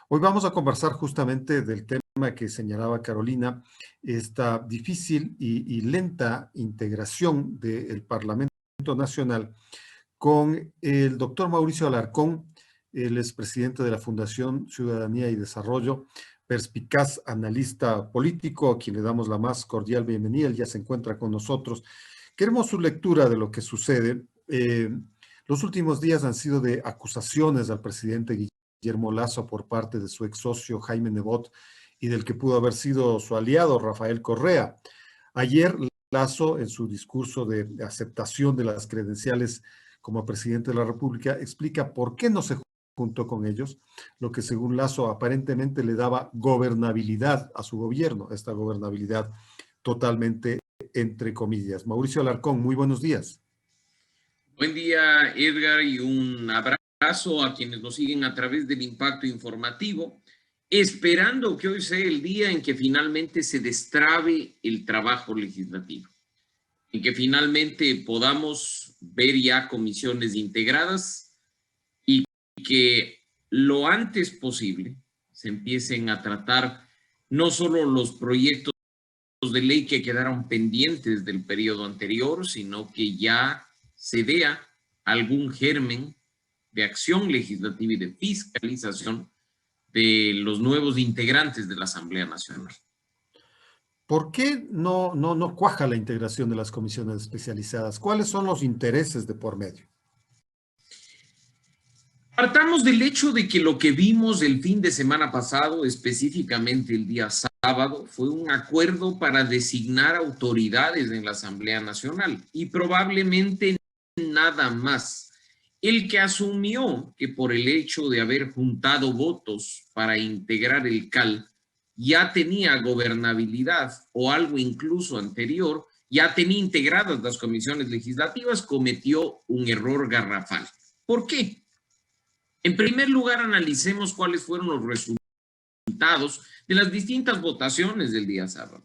Hoy vamos a conversar justamente del tema que señalaba Carolina, esta difícil y lenta integración del Parlamento Nacional con el doctor Mauricio Alarcón. Él es presidente de la Fundación Ciudadanía y Desarrollo, perspicaz analista político, a quien le damos la más cordial bienvenida. Él ya se encuentra con nosotros. Queremos su lectura de lo que sucede. Los últimos días han sido de acusaciones al presidente Guillermo Lasso por parte de su ex socio Jaime Nebot y del que pudo haber sido su aliado Rafael Correa. Ayer Lasso, en su discurso de aceptación de las credenciales como presidente de la República, explica por qué no se juntó con ellos, lo que según Lasso aparentemente le daba gobernabilidad a su gobierno, esta gobernabilidad totalmente entre comillas. Mauricio Alarcón, muy buenos días. Buen día, Edgar, y un abrazo a quienes nos siguen a través del Impacto Informativo, esperando que hoy sea el día en que finalmente se destrabe el trabajo legislativo, en que finalmente podamos ver ya comisiones integradas y que lo antes posible se empiecen a tratar no solo los proyectos de ley que quedaron pendientes del periodo anterior, sino que ya se vea algún germen de acción legislativa y de fiscalización de los nuevos integrantes de la Asamblea Nacional. ¿Por qué no cuaja la integración de las comisiones especializadas? ¿Cuáles son los intereses de por medio? Partamos del hecho de que lo que vimos el fin de semana pasado, específicamente el día sábado, fue un acuerdo para designar autoridades en la Asamblea Nacional y probablemente nada más. El que asumió que por el hecho de haber juntado votos para integrar el CAL ya tenía gobernabilidad o algo incluso anterior, ya tenía integradas las comisiones legislativas, cometió un error garrafal. ¿Por qué? En primer lugar, analicemos cuáles fueron los resultados de las distintas votaciones del día sábado.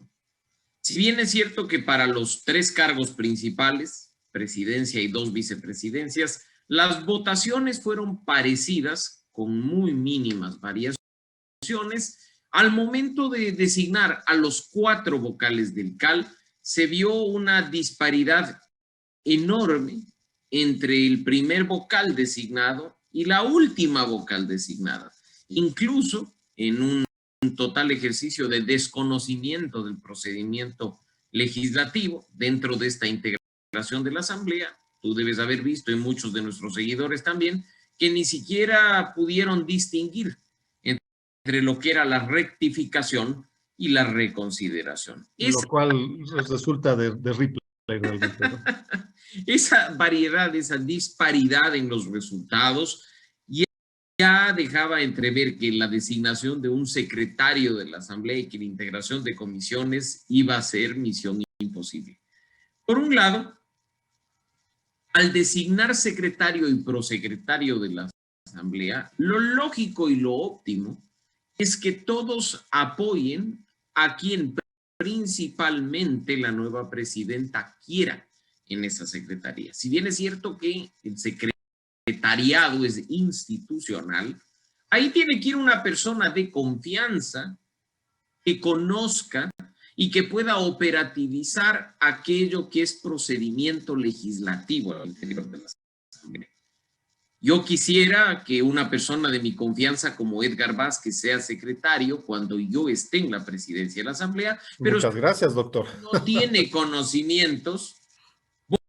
Si bien es cierto que para los 3 cargos principales, presidencia y 2 vicepresidencias, las votaciones fueron parecidas, con muy mínimas variaciones, al momento de designar a los 4 vocales del CAL, se vio una disparidad enorme entre el primer vocal designado y la última vocal designada, incluso en un total ejercicio de desconocimiento del procedimiento legislativo dentro de esta integración de la Asamblea. Tú debes haber visto, y muchos de nuestros seguidores también, que ni siquiera pudieron distinguir entre lo que era la rectificación y la reconsideración. Lo cual resulta de replay realmente, ¿no? Esa variedad, esa disparidad en los resultados ya dejaba entrever que la designación de un secretario de la Asamblea y que la integración de comisiones iba a ser misión imposible. Por un lado, al designar secretario y prosecretario de la Asamblea, lo lógico y lo óptimo es que todos apoyen a quien principalmente la nueva presidenta quiera en esa secretaría. Si bien es cierto que el secretariado es institucional, ahí tiene que ir una persona de confianza que conozca y que pueda operativizar aquello que es procedimiento legislativo al interior de la Asamblea. Yo quisiera que una persona de mi confianza como Edgar Vázquez sea secretario cuando yo esté en la presidencia de la Asamblea, pero muchas gracias, doctor. Si no tiene conocimientos,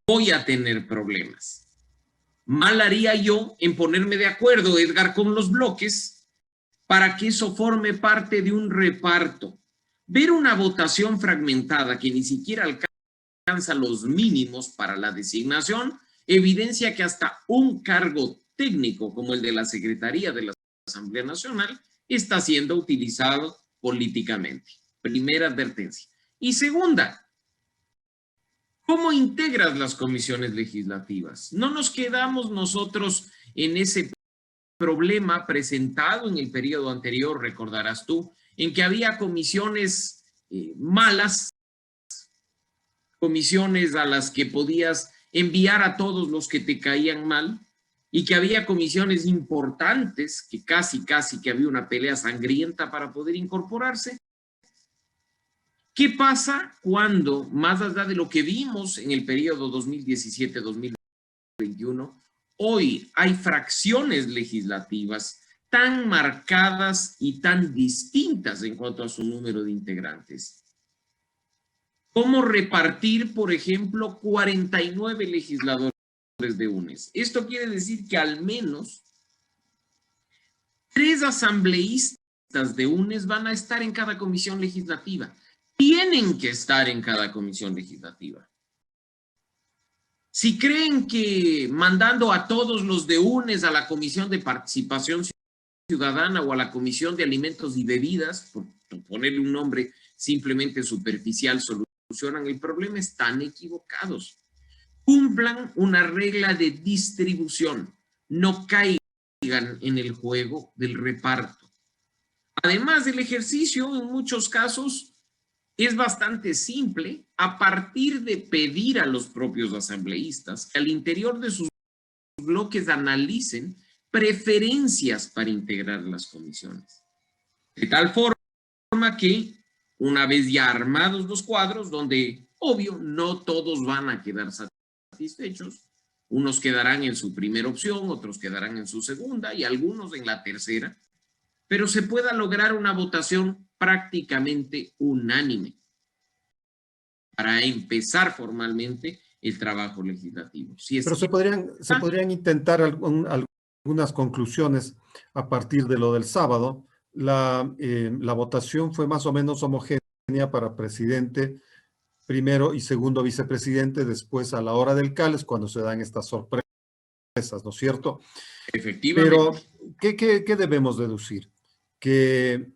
voy a tener problemas. Mal haría yo en ponerme de acuerdo, Edgar, con los bloques para que eso forme parte de un reparto. Ver una votación fragmentada que ni siquiera alcanza los mínimos para la designación evidencia que hasta un cargo técnico como el de la Secretaría de la Asamblea Nacional está siendo utilizado políticamente. Primera advertencia. Y segunda, ¿cómo integras las comisiones legislativas? No nos quedamos nosotros en ese problema presentado en el periodo anterior, recordarás tú, en que había comisiones malas, comisiones a las que podías enviar a todos los que te caían mal, y que había comisiones importantes, que casi que había una pelea sangrienta para poder incorporarse. ¿Qué pasa cuando, más allá de lo que vimos en el periodo 2017-2021, hoy hay fracciones legislativas tan marcadas y tan distintas en cuanto a su número de integrantes? ¿Cómo repartir, por ejemplo, 49 legisladores de UNES? Esto quiere decir que al menos 3 asambleístas de UNES van a estar en cada comisión legislativa. Tienen que estar en cada comisión legislativa. Si creen que mandando a todos los de UNES a la Comisión de Participación Ciudadana o a la Comisión de Alimentos y Bebidas, por ponerle un nombre simplemente superficial, solucionan el problema, están equivocados. Cumplan una regla de distribución, no caigan en el juego del reparto. Además, el ejercicio en muchos casos es bastante simple a partir de pedir a los propios asambleístas que al interior de sus bloques analicen preferencias para integrar las comisiones. De tal forma que, una vez ya armados los cuadros, donde, obvio, no todos van a quedar satisfechos, unos quedarán en su primera opción, otros quedarán en su segunda y algunos en la tercera, pero se pueda lograr una votación prácticamente unánime para empezar formalmente el trabajo legislativo. Pero se podrían intentar algunas conclusiones a partir de lo del sábado. La votación fue más o menos homogénea para presidente, primero y segundo vicepresidente. Después, a la hora del CAL, es cuando se dan estas sorpresas, ¿no es cierto? Efectivamente. Pero, ¿qué debemos deducir? Que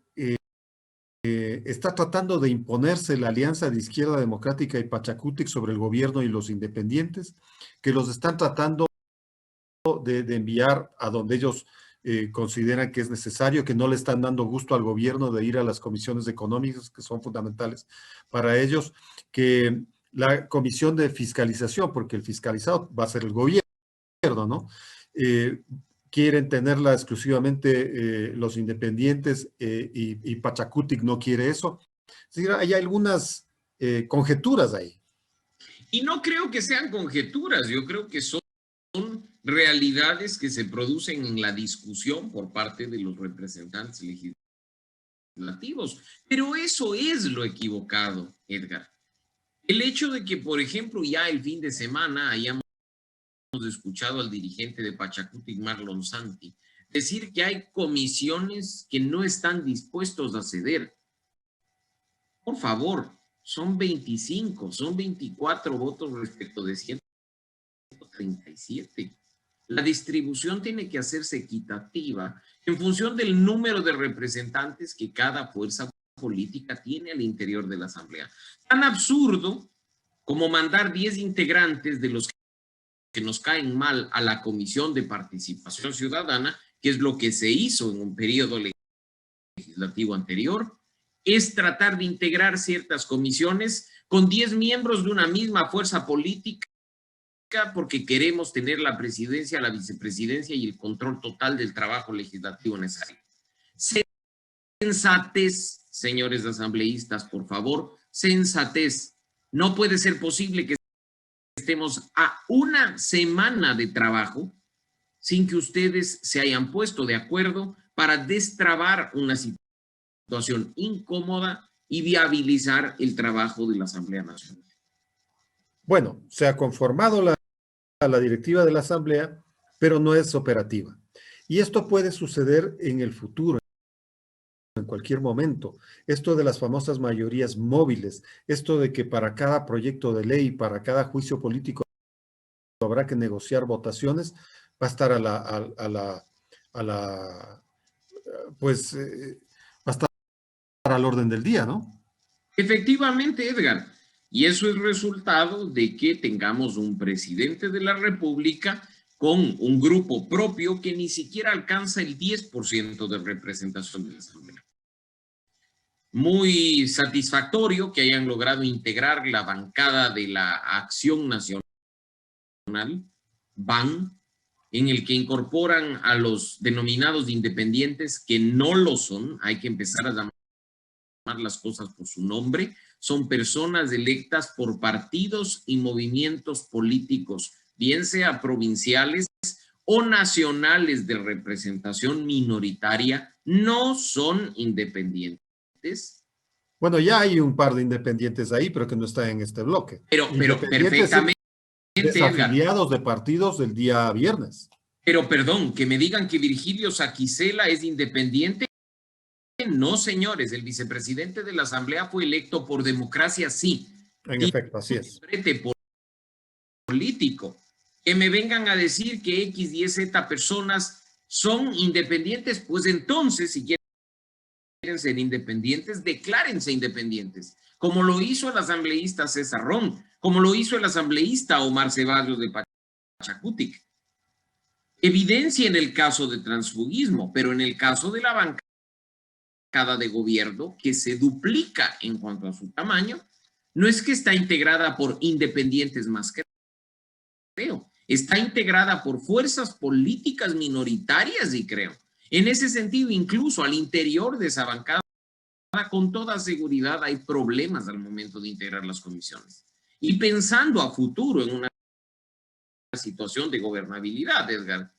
está tratando de imponerse la alianza de Izquierda Democrática y Pachacutic sobre el gobierno y los independientes, que los están tratando de enviar a donde ellos consideran que es necesario, que no le están dando gusto al gobierno de ir a las comisiones económicas, que son fundamentales para ellos, que la comisión de fiscalización, porque el fiscalizado va a ser el gobierno, ¿no? Quieren tenerla exclusivamente los independientes y Pachacutic no quiere eso. Es decir, hay algunas conjeturas ahí. Y no creo que sean conjeturas, yo creo que son realidades que se producen en la discusión por parte de los representantes legislativos. Pero eso es lo equivocado, Edgar. El hecho de que, por ejemplo, ya el fin de semana hayamos escuchado al dirigente de Pachacutic, Marlon Santi, decir que hay comisiones que no están dispuestos a ceder. Por favor, son 25, son 24 votos respecto de 137. La distribución tiene que hacerse equitativa en función del número de representantes que cada fuerza política tiene al interior de la Asamblea. Tan absurdo como mandar 10 integrantes de los que nos caen mal a la Comisión de Participación Ciudadana, que es lo que se hizo en un periodo legislativo anterior, es tratar de integrar ciertas comisiones con 10 miembros de una misma fuerza política porque queremos tener la presidencia, la vicepresidencia y el control total del trabajo legislativo necesario. Sensatez, señores asambleístas, por favor, sensatez. No puede ser posible que estemos a una semana de trabajo sin que ustedes se hayan puesto de acuerdo para destrabar una situación incómoda y viabilizar el trabajo de la Asamblea Nacional. Bueno, se ha conformado la directiva de la Asamblea, pero no es operativa. Y esto puede suceder en el futuro, en cualquier momento. Esto de las famosas mayorías móviles, esto de que para cada proyecto de ley, para cada juicio político habrá que negociar votaciones, va a estar va a estar al orden del día, ¿no? Efectivamente, Edgar. Y eso es resultado de que tengamos un presidente de la República con un grupo propio que ni siquiera alcanza el 10% de representación de la Asamblea. Muy satisfactorio que hayan logrado integrar la bancada de la Acción Nacional, BAN, en el que incorporan a los denominados independientes, que no lo son, hay que empezar a llamar las cosas por su nombre, son personas electas por partidos y movimientos políticos, bien sea provinciales o nacionales de representación minoritaria, no son independientes. Bueno, ya hay un par de independientes ahí, pero que no están en este bloque. Pero Independientes perfectamente, Edgar. desafiliados de partidos del día viernes. Pero perdón, que me digan que Virgilio Saquicela es independiente. No, señores, el vicepresidente de la Asamblea fue electo por democracia, sí. En efecto, así es. Político. Que me vengan a decir que X, Y, Z personas son independientes, pues entonces, si quieren ser independientes, declárense independientes, como lo hizo el asambleísta César Ron, como lo hizo el asambleísta Omar Ceballos de Pachacutic. Evidencia en el caso de transfugismo, pero en el caso de la bancada de gobierno, que se duplica en cuanto a su tamaño, no es que está integrada por independientes más, creo, está integrada por fuerzas políticas minoritarias, y creo. En ese sentido, incluso al interior de esa bancada, con toda seguridad hay problemas al momento de integrar las comisiones. Y pensando a futuro en una situación de gobernabilidad, Edgar,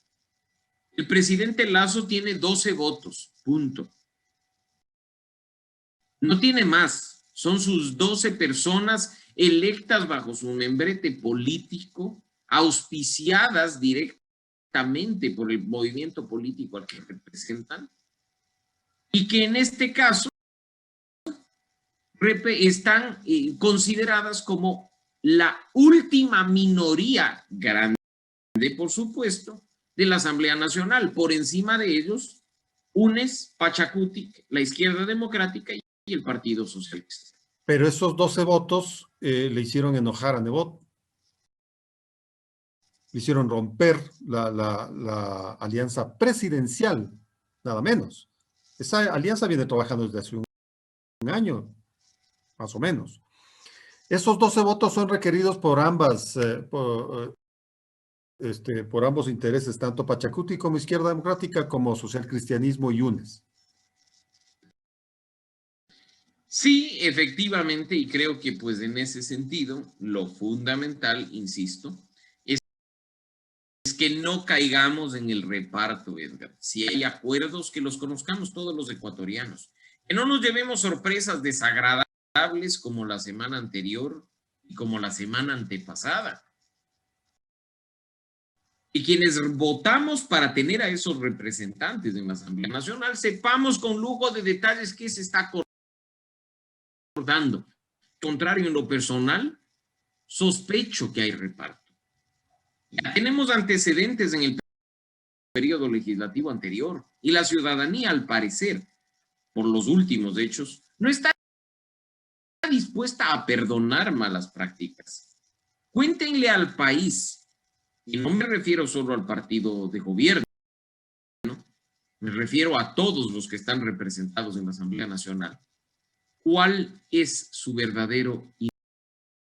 el presidente Lasso tiene 12 votos, punto. No tiene más. Son sus 12 personas electas bajo su membrete político, auspiciadas directamente por el movimiento político al que representan, y que en este caso están consideradas como la última minoría grande, por supuesto, de la Asamblea Nacional. Por encima de ellos, UNES, Pachacutic, la Izquierda Democrática y el Partido Socialista. Pero esos 12 votos le hicieron enojar a Nebot. Le hicieron romper la alianza presidencial, nada menos. Esa alianza viene trabajando desde hace un año, más o menos. Esos 12 votos son requeridos por por ambos intereses, tanto Pachacuti como Izquierda Democrática, como Social Cristianismo y UNES. Sí, efectivamente, y creo que pues en ese sentido, lo fundamental, insisto, es que no caigamos en el reparto, Edgar. Si hay acuerdos, que los conozcamos todos los ecuatorianos. Que no nos llevemos sorpresas desagradables como la semana anterior y como la semana antepasada. Y quienes votamos para tener a esos representantes en la Asamblea Nacional, sepamos con lujo de detalles qué se está acordando. Contrario, en lo personal, sospecho que hay reparto. Ya tenemos antecedentes en el periodo legislativo anterior y la ciudadanía, al parecer, por los últimos hechos, no está dispuesta a perdonar malas prácticas. Cuéntenle al país, y no me refiero solo al partido de gobierno, me refiero a todos los que están representados en la Asamblea Nacional, ¿cuál es su verdadero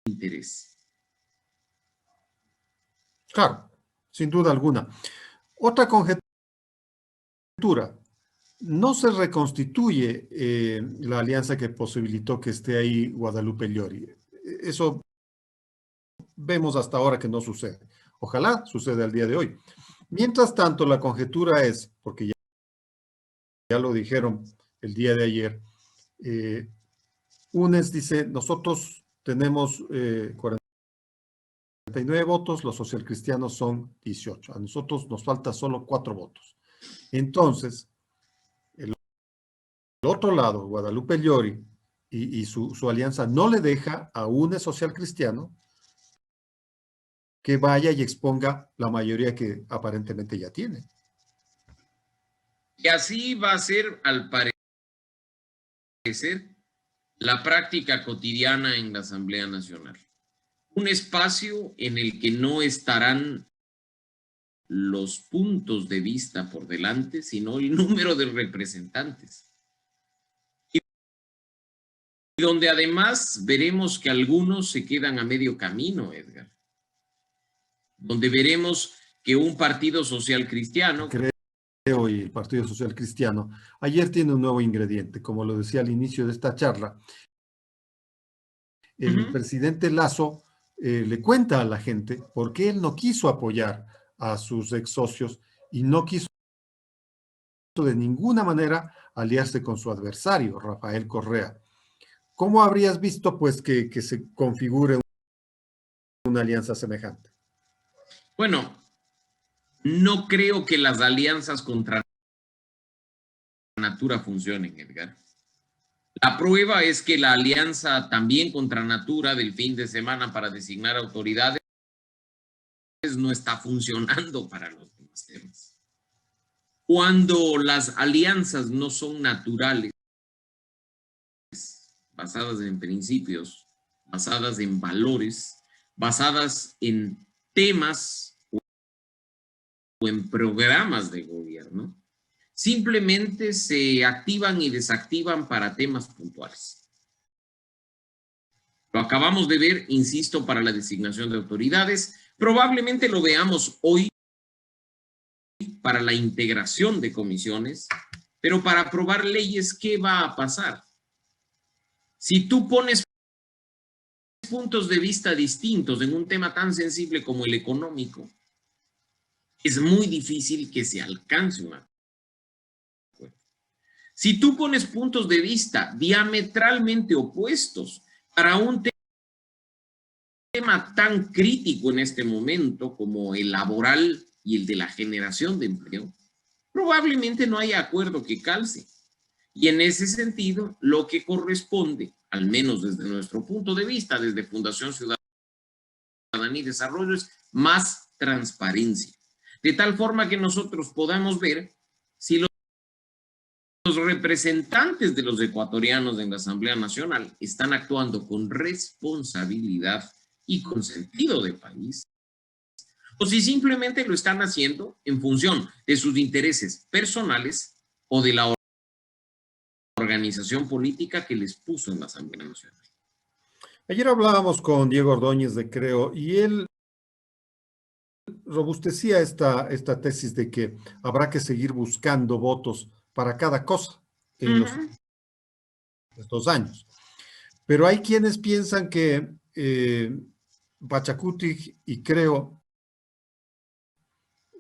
interés? Claro, sin duda alguna. Otra conjetura, no se reconstituye la alianza que posibilitó que esté ahí Guadalupe Llori. Eso vemos hasta ahora que no sucede. Ojalá suceda el día de hoy. Mientras tanto, la conjetura es, porque ya lo dijeron el día de ayer, UNES dice, nosotros tenemos 49 votos, los socialcristianos son 18. A nosotros nos falta solo 4 votos. Entonces, el otro lado, Guadalupe Llori y su alianza no le deja a UNES Social Cristiano que vaya y exponga la mayoría que aparentemente ya tiene. Y así va a ser, al parecer, la práctica cotidiana en la Asamblea Nacional. Un espacio en el que no estarán los puntos de vista por delante, sino el número de representantes. Y donde además veremos que algunos se quedan a medio camino, Edgar. Donde veremos que un partido social cristiano. Creo, y el Partido Social Cristiano, ayer tiene un nuevo ingrediente. Como lo decía al inicio de esta charla, el presidente Lasso le cuenta a la gente por qué él no quiso apoyar a sus ex socios y no quiso de ninguna manera aliarse con su adversario, Rafael Correa. ¿Cómo habrías visto pues que se configure una alianza semejante? Bueno, no creo que las alianzas contra natura funcionen, Edgar. La prueba es que la alianza también contra natura del fin de semana para designar autoridades no está funcionando para los demás temas. Cuando las alianzas no son naturales, basadas en principios, basadas en valores, basadas en temas o en programas de gobierno, simplemente se activan y desactivan para temas puntuales. Lo acabamos de ver, insisto, para la designación de autoridades. Probablemente lo veamos hoy para la integración de comisiones, pero para aprobar leyes, ¿qué va a pasar? Si tú pones puntos de vista distintos en un tema tan sensible como el económico, es muy difícil que se alcance un acuerdo. Si tú pones puntos de vista diametralmente opuestos para un tema tan crítico en este momento como el laboral y el de la generación de empleo, probablemente no haya acuerdo que calce. Y en ese sentido, lo que corresponde, al menos desde nuestro punto de vista, desde Fundación Ciudadanía y Desarrollo, es más transparencia. De tal forma que nosotros podamos ver si los representantes de los ecuatorianos en la Asamblea Nacional están actuando con responsabilidad y con sentido de país, o si simplemente lo están haciendo en función de sus intereses personales o de la organización política que les puso en la Asamblea Nacional. Ayer hablábamos con Diego Ordóñez de Creo y él robustecía esta tesis de que habrá que seguir buscando votos para cada cosa en los 2 años. Pero hay quienes piensan que Pachacutic y Creo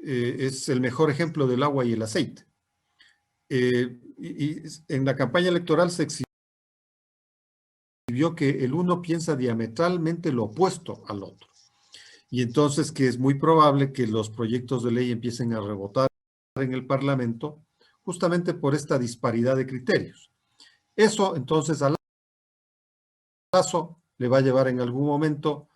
es el mejor ejemplo del agua y el aceite. Y en la campaña electoral se exhibió que el uno piensa diametralmente lo opuesto al otro. Y entonces que es muy probable que los proyectos de ley empiecen a rebotar en el Parlamento justamente por esta disparidad de criterios. Eso entonces a Lasso le va a llevar en algún momento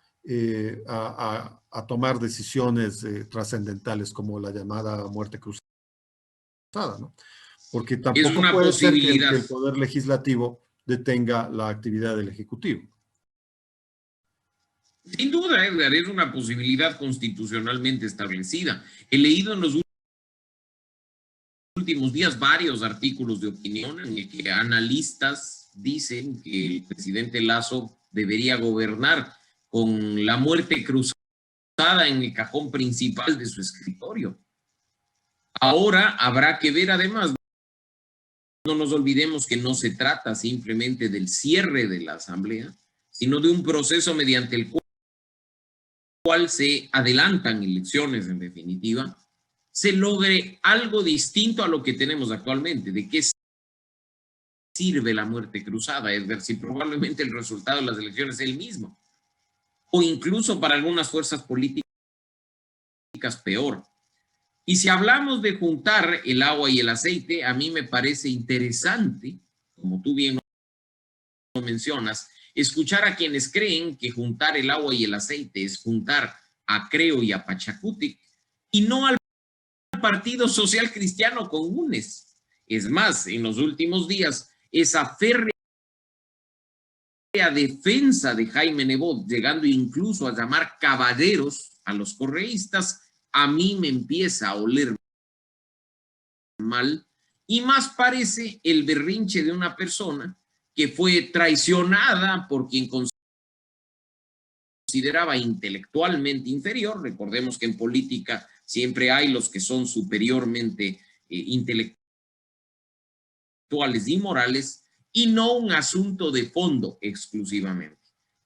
a tomar decisiones trascendentales como la llamada muerte cruzada, ¿no? Porque tampoco puede ser que el Poder Legislativo detenga la actividad del Ejecutivo. Sin duda, Edgar, es una posibilidad constitucionalmente establecida. He leído en los últimos días varios artículos de opinión en el que analistas dicen que el presidente Lasso debería gobernar con la muerte cruzada en el cajón principal de su escritorio. Ahora habrá que ver además, no nos olvidemos que no se trata simplemente del cierre de la Asamblea, sino de un proceso mediante el cual se adelantan elecciones en definitiva, se logre algo distinto a lo que tenemos actualmente. ¿De qué sirve la muerte cruzada? Es ver si probablemente el resultado de las elecciones es el mismo. O incluso para algunas fuerzas políticas peor. Y si hablamos de juntar el agua y el aceite, a mí me parece interesante, como tú bien lo mencionas, escuchar a quienes creen que juntar el agua y el aceite es juntar a Creo y a Pachacutic y no al Partido Social Cristiano con UNES. Es más, en los últimos días, esa férrea defensa de Jaime Nebot, llegando incluso a llamar caballeros a los correístas, a mí me empieza a oler mal y más parece el berrinche de una persona que fue traicionada por quien consideraba intelectualmente inferior. Recordemos que en política siempre hay los que son superiormente intelectuales y morales, y no un asunto de fondo exclusivamente.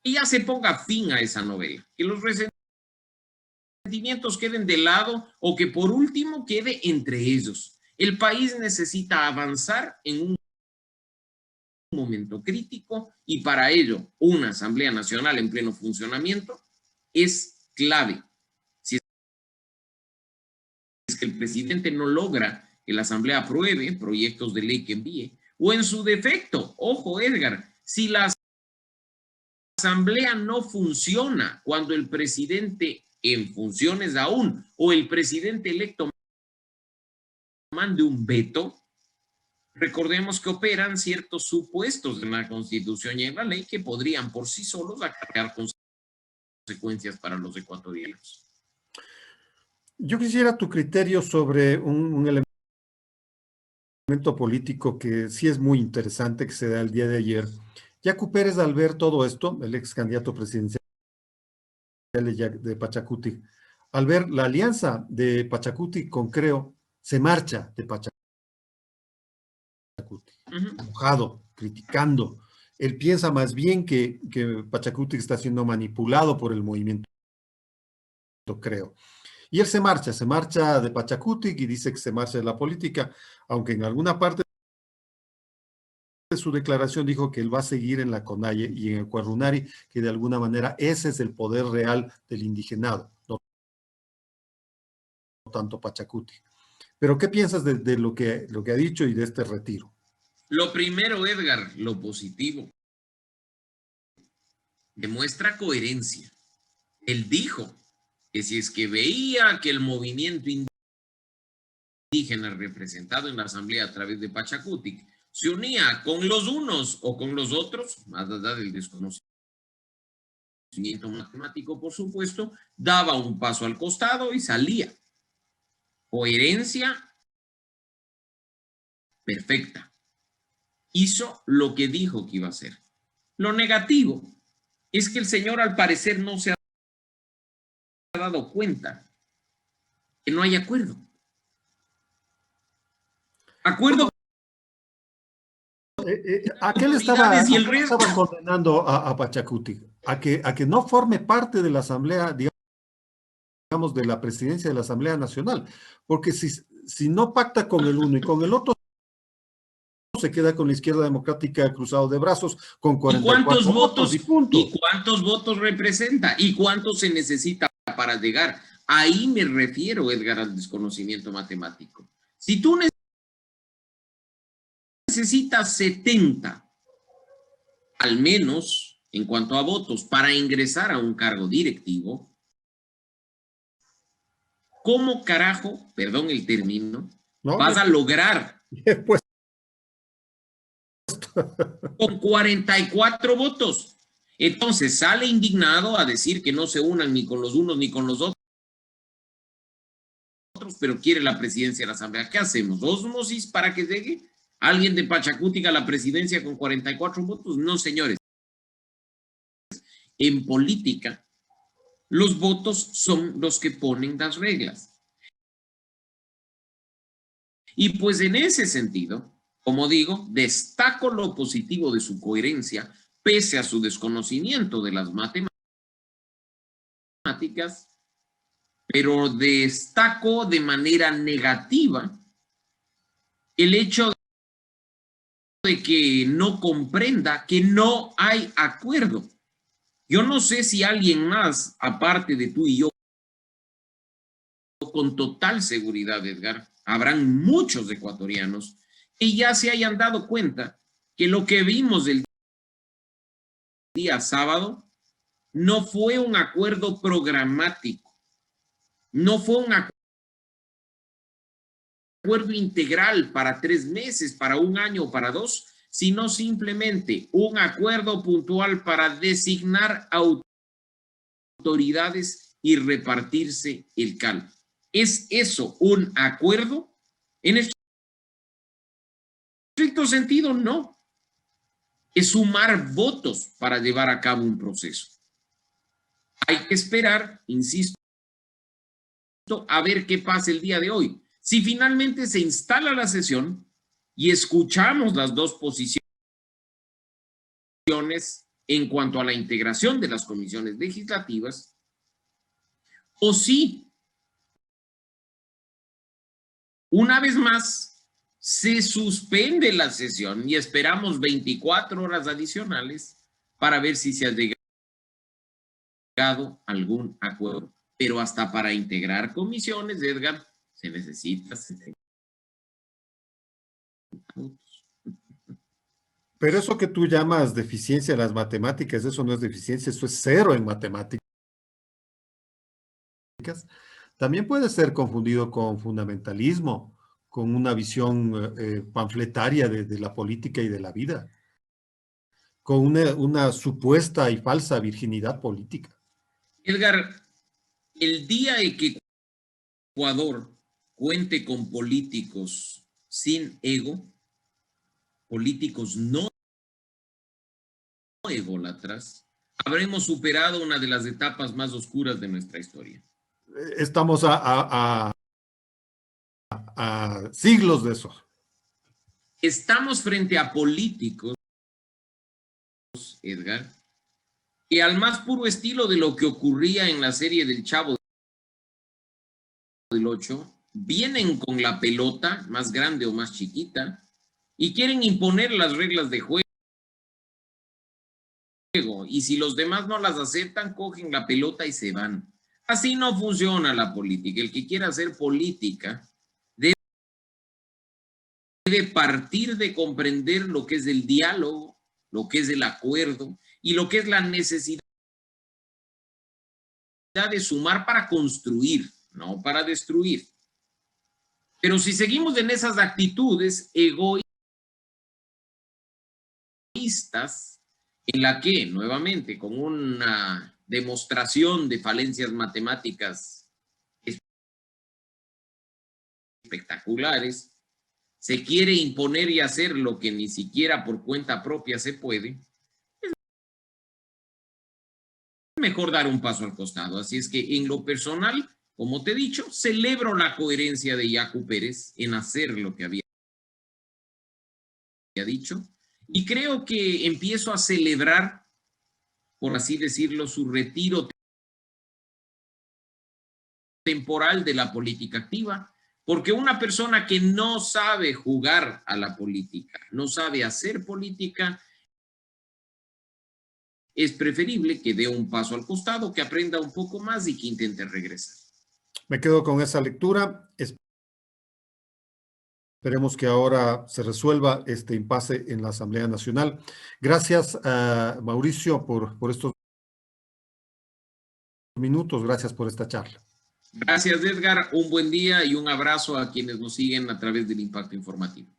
Y ya se ponga fin a esa novela, que los resentimientos queden de lado o que por último quede entre ellos. El país necesita avanzar en un momento crítico y para ello una Asamblea Nacional en pleno funcionamiento es clave. Si es que el presidente no logra que la Asamblea apruebe proyectos de ley que envíe, o en su defecto, ojo Edgar, si la Asamblea no funciona cuando el presidente en funciones aún o el presidente electo mande un veto, recordemos que operan ciertos supuestos en la Constitución y en la ley que podrían por sí solos acarrear consecuencias para los ecuatorianos. Yo quisiera tu criterio sobre un elemento político que sí es muy interesante que se da el día de ayer. Yacu Pérez, al ver todo esto, el ex candidato presidencial de Pachacuti, al ver la alianza de Pachacuti con Creo, se marcha de Pachacuti, enojado, criticando. Él piensa más bien que Pachacuti está siendo manipulado por el movimiento Creo. Y él se marcha de Pachacuti y dice que se marcha de la política, aunque en alguna parte de su declaración dijo que él va a seguir en la CONAIE y en el Cuarunari, que de alguna manera ese es el poder real del indigenado, no tanto Pachacuti. Pero ¿qué piensas de lo que ha dicho y de este retiro? Lo primero, Edgar, lo positivo. Demuestra coherencia. Él dijo que si es que veía que el movimiento indígena representado en la Asamblea a través de Pachacuti se unía con los unos o con los otros, más allá del desconocimiento matemático, por supuesto, daba un paso al costado y salía. Coherencia perfecta. Hizo lo que dijo que iba a hacer. Lo negativo es que el señor al parecer no se ha dado cuenta que no hay acuerdo. Acuerdo ¿A qué le estaba resto condenando a Pachacuti? ¿A que no forme parte de la Asamblea, digamos, de la presidencia de la Asamblea Nacional? Porque si no pacta con el uno y con el otro, se queda con la izquierda democrática cruzado de brazos con 44 votos y punto. ¿Y cuántos votos representa? ¿Y cuántos se necesita para llegar? Ahí me refiero, Edgar, al desconocimiento matemático. Si tú necesitas 70, al menos en cuanto a votos, para ingresar a un cargo directivo, ¿cómo carajo, perdón el término, vas a lograr pues, con 44 votos? Entonces sale indignado a decir que no se unan ni con los unos ni con los otros, pero quiere la presidencia de la Asamblea. ¿Qué hacemos? ¿Ósmosis para que llegue alguien de Pachacuti a la presidencia con 44 votos? No, señores. En política, los votos son los que ponen las reglas. Y pues en ese sentido, como digo, destaco lo positivo de su coherencia, pese a su desconocimiento de las matemáticas, pero destaco de manera negativa el hecho de que no comprenda que no hay acuerdo. Yo no sé si alguien más, aparte de tú y yo, con total seguridad, Edgar, habrán muchos ecuatorianos que ya se hayan dado cuenta que lo que vimos el día sábado no fue un acuerdo programático, no fue un acuerdo integral para 3 meses, para 1 año o para 2, sino simplemente un acuerdo puntual para designar autoridades y repartirse el cal. ¿Es eso un acuerdo? En estricto sentido, no. Es sumar votos para llevar a cabo un proceso. Hay que esperar, insisto, a ver qué pasa el día de hoy. Si finalmente se instala la sesión y escuchamos las dos posiciones en cuanto a la integración de las comisiones legislativas, o si, una vez más, se suspende la sesión y esperamos 24 horas adicionales para ver si se ha llegado a algún acuerdo. Pero hasta para integrar comisiones, Edgar, se necesita 70 minutos. Pero eso que tú llamas deficiencia en las matemáticas, eso no es deficiencia, eso es cero en matemáticas. También puede ser confundido con fundamentalismo, con una visión panfletaria de la política y de la vida, con una supuesta y falsa virginidad política. Edgar, el día en que Ecuador cuente con políticos sin ego, políticos no ególatras, habremos superado una de las etapas más oscuras de nuestra historia. Estamos a siglos de eso. Estamos frente a políticos, Edgar, que al más puro estilo de lo que ocurría en la serie del Chavo del 8, vienen con la pelota, más grande o más chiquita, y quieren imponer las reglas de juego. Y si los demás no las aceptan, cogen la pelota y se van. Así no funciona la política. El que quiera hacer política debe partir de comprender lo que es el diálogo, lo que es el acuerdo y lo que es la necesidad de sumar para construir, no para destruir. Pero si seguimos en esas actitudes egoístas, en la que, nuevamente, con una demostración de falencias matemáticas espectaculares, se quiere imponer y hacer lo que ni siquiera por cuenta propia se puede, es mejor dar un paso al costado. Así es que en lo personal, como te he dicho, celebro la coherencia de Yacu Pérez en hacer lo que había dicho y creo que empiezo a celebrar, por así decirlo, su retiro temporal de la política activa, porque una persona que no sabe jugar a la política, no sabe hacer política, es preferible que dé un paso al costado, que aprenda un poco más y que intente regresar. Me quedo con esa lectura. Esperemos que ahora se resuelva este impasse en la Asamblea Nacional. Gracias, Mauricio, por estos minutos. Gracias por esta charla. Gracias, Edgar. Un buen día y un abrazo a quienes nos siguen a través del Impacto Informativo.